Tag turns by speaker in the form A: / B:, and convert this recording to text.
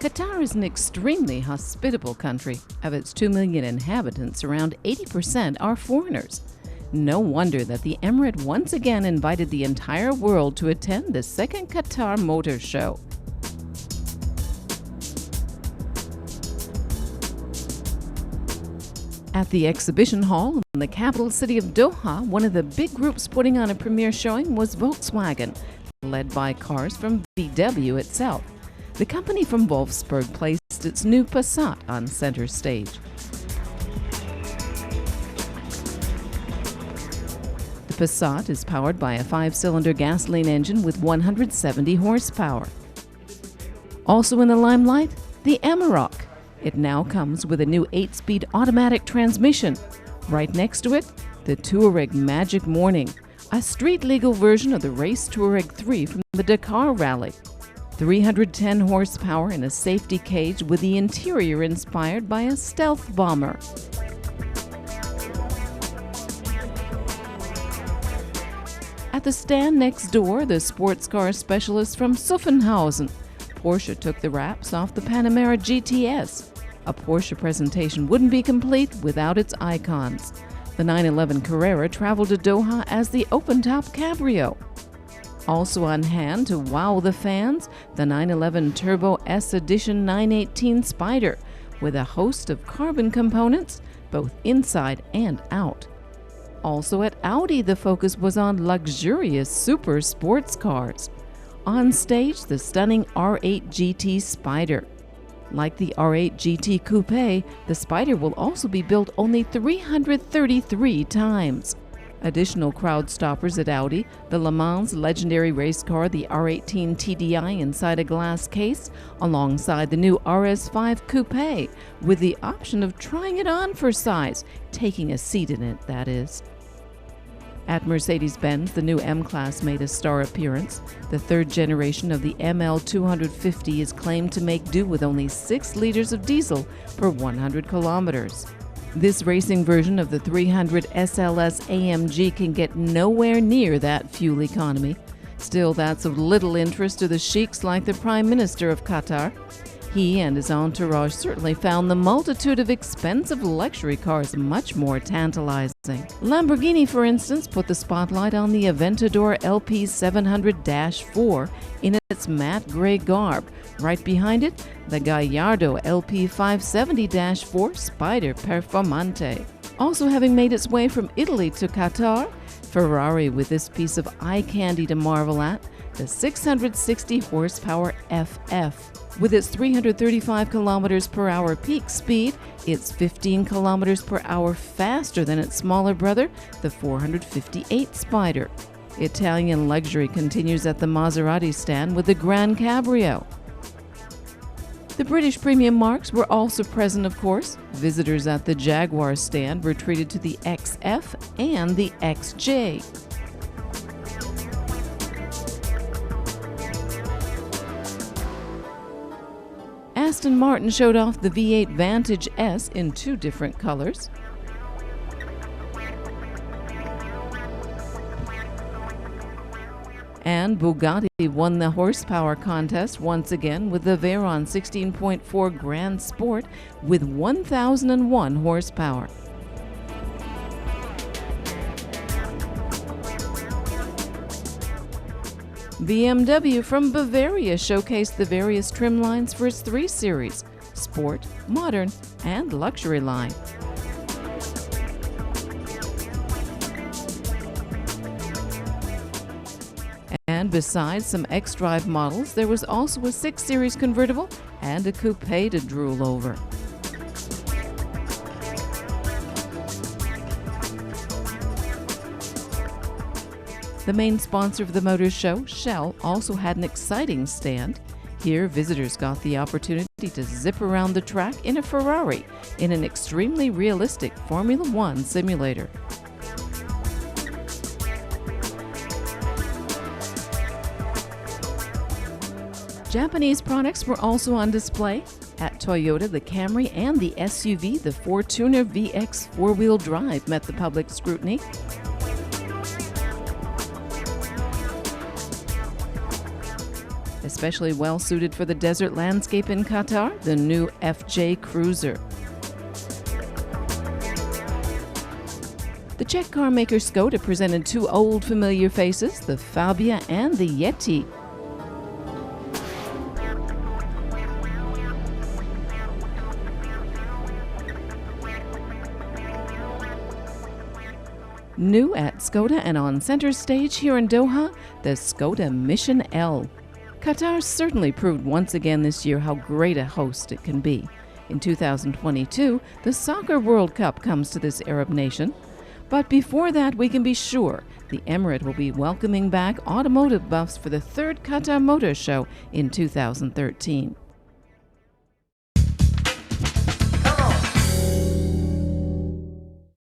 A: Qatar is an extremely hospitable country. Of its 2 million inhabitants, around 80% are foreigners. No wonder that the emirate once again invited the entire world to attend the second Qatar Motor Show. At the exhibition hall in the capital city of Doha, one of the big groups putting on a premiere showing was Volkswagen, led by cars from VW itself. The company from Wolfsburg placed its new Passat on center stage. The Passat is powered by a 5-cylinder gasoline engine with 170 horsepower. Also in the limelight, the Amarok. It now comes with a new 8-speed automatic transmission. Right next to it, the Touareg Magic Morning, a street-legal version of the race Touareg 3 from the Dakar Rally. 310 horsepower in a safety cage with the interior inspired by a stealth bomber. At the stand next door, the sports car specialist from Zuffenhausen. Porsche took the wraps off the Panamera GTS. A Porsche presentation wouldn't be complete without its icons. The 911 Carrera traveled to Doha as the open-top cabrio. Also on hand to wow the fans, the 911 Turbo S Edition 918 Spider, with a host of carbon components, both inside and out. Also at Audi, the focus was on luxurious super sports cars. On stage, the stunning R8 GT Spider. Like the R8 GT Coupe, the Spider will also be built only 333 times. Additional crowd stoppers at Audi, the Le Mans legendary race car, the R18 TDI inside a glass case, alongside the new RS5 Coupe, with the option of trying it on for size, taking a seat in it, that is. At Mercedes-Benz, the new M-Class made a star appearance. The third generation of the ML250 is claimed to make do with only 6 liters of diesel per 100 kilometers. This racing version of the 300 SLS AMG can get nowhere near that fuel economy. Still, that's of little interest to the sheiks like the Prime Minister of Qatar. He and his entourage certainly found the multitude of expensive luxury cars much more tantalizing. Lamborghini, for instance, put the spotlight on the Aventador LP 700-4 in its matte gray garb. Right behind it, the Gallardo LP 570-4 Spider Performante. Also having made its way from Italy to Qatar, Ferrari with this piece of eye candy to marvel at, the 660 horsepower FF. With its 335 kilometers per hour peak speed, it's 15 kilometers per hour faster than its smaller brother, the 458 Spider. Italian luxury continues at the Maserati stand with the Gran Cabrio. The British premium marques were also present, of course. Visitors at the Jaguar stand were treated to the XF and the XJ. Aston Martin showed off the V8 Vantage S in 2 different colors. And Bugatti won the horsepower contest once again with the Veyron 16.4 Grand Sport with 1,001 horsepower. BMW from Bavaria showcased the various trim lines for its 3 Series, Sport, Modern, and Luxury line. And besides some X-Drive models, there was also a 6 Series convertible and a coupe to drool over. The main sponsor of the motor show, Shell, also had an exciting stand. Here, visitors got the opportunity to zip around the track in a Ferrari in an extremely realistic Formula One simulator. Japanese products were also on display. At Toyota, the Camry and the SUV, the Fortuner VX four-wheel drive, met the public scrutiny. Especially well suited for the desert landscape in Qatar, the new FJ Cruiser. The Czech car maker Skoda presented two old familiar faces, the Fabia and the Yeti. New at Skoda and on center stage here in Doha, the Skoda Mission L. Qatar certainly proved once again this year how great a host it can be. In 2022, the Soccer World Cup comes to this Arab nation. But before that, we can be sure the Emirate will be welcoming back automotive buffs for the third Qatar Motor Show in 2013.